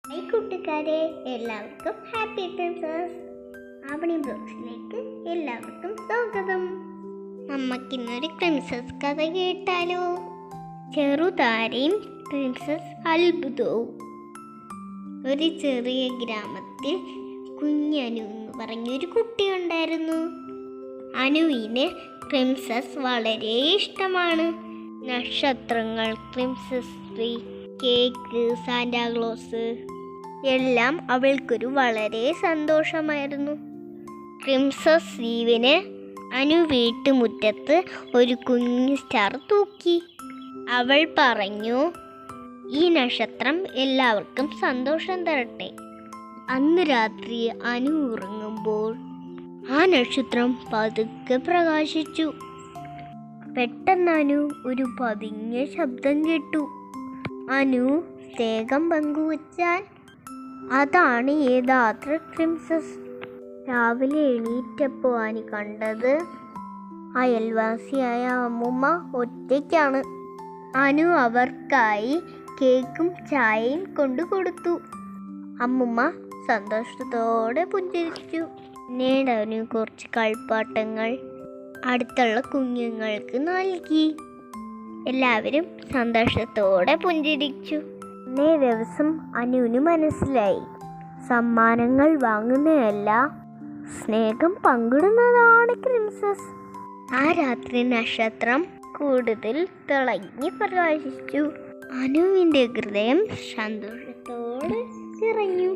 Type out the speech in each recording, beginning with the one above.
Hi കൂട്ടുകാരെ, എല്ലാവർക്കും happy princess Avani ബ്ലോഗ്സിലേക്ക് എല്ലാവർക്കും സ്വാഗതം. നമുക്കിന്നൊരു പ്രിൻസസ് കഥ കേട്ടാലോ? ചെറുതാരയും പ്രിൻസസ് അത്ഭുതവും. ഒരു ചെറിയ ഗ്രാമത്തിൽ കുഞ്ഞനു എന്ന് പറഞ്ഞൊരു കുട്ടിയുണ്ടായിരുന്നു. അനുവിന് പ്രിൻസസ് വളരെ ഇഷ്ടമാണ്. നക്ഷത്രങ്ങൾ, പ്രിൻസസ് ട്രീ, കേക്ക്, സാന്റാക്ലോസ് എല്ലാം അവൾക്കൊരു വളരെ സന്തോഷമായിരുന്നു. പ്രിൻസസ് ലീവിന് അനു വീട്ടുമുറ്റത്ത് ഒരു കുഞ്ഞു സ്റ്റാർ തൂക്കി. അവൾ പറഞ്ഞു, ഈ നക്ഷത്രം എല്ലാവർക്കും സന്തോഷം തരട്ടെ. അന്ന് രാത്രി അനു ഉറങ്ങുമ്പോൾ ആ നക്ഷത്രം പതുക്കെ പ്രകാശിച്ചു. പെട്ടെന്ന് അനു ഒരു പതിഞ്ഞ ശബ്ദം കേട്ടു. അനു വേഗം പങ്കുവച്ചാൽ അതാണ് യഥാർത്ഥ പ്രിൻസസ്. രാവിലെ എണീറ്റപ്പോൾ അനു കണ്ടത് അയൽവാസിയായ അമ്മുമ്മ ഒറ്റയ്ക്കാണ്. അനു അവർക്കായി കേക്കും ചായയും കൊണ്ടുകൊടുത്തു. അമ്മുമ്മ സന്തോഷത്തോടെ പുഞ്ചിരിച്ചു. പിന്നീട് അനു കുറച്ച് കളിപ്പാട്ടങ്ങൾ അടുത്തുള്ള കുഞ്ഞുങ്ങൾക്ക് നൽകി. എല്ലാവരും സന്തോഷത്തോടെ പുഞ്ചിരിച്ചു. അന്നേ ദിവസം അനുവിന് മനസ്സിലായി, സമ്മാനങ്ങൾ വാങ്ങുന്നതല്ല, സ്നേഹം പങ്കിടുന്നതാണ് പ്രിൻസസ്. ആ രാത്രി നക്ഷത്രം കൂടുതൽ തിളങ്ങി പ്രകാശിച്ചു. അനുവിൻ്റെ ഹൃദയം സന്തോഷത്തോടെ നിറഞ്ഞു.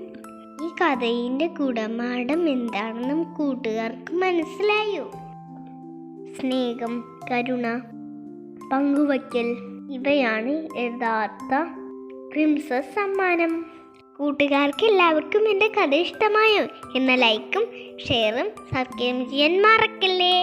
ഈ കഥയിൻ്റെ ഗുണപാഠം എന്താണെന്ന് കൂട്ടുകാർക്ക് മനസ്സിലായോ? സ്നേഹം, കരുണ, പങ്കുവയ്ക്കൽ ഇവയാണ് യഥാർത്ഥ പ്രിൻസസ് സമ്മാനം. കൂട്ടുകാർക്ക് എല്ലാവർക്കും എൻ്റെ കഥ ഇഷ്ടമായോ? എന്ന ലൈക്കും ഷെയറും സബ്സ്ക്രൈബ് ചെയ്യാൻ മറക്കല്ലേ.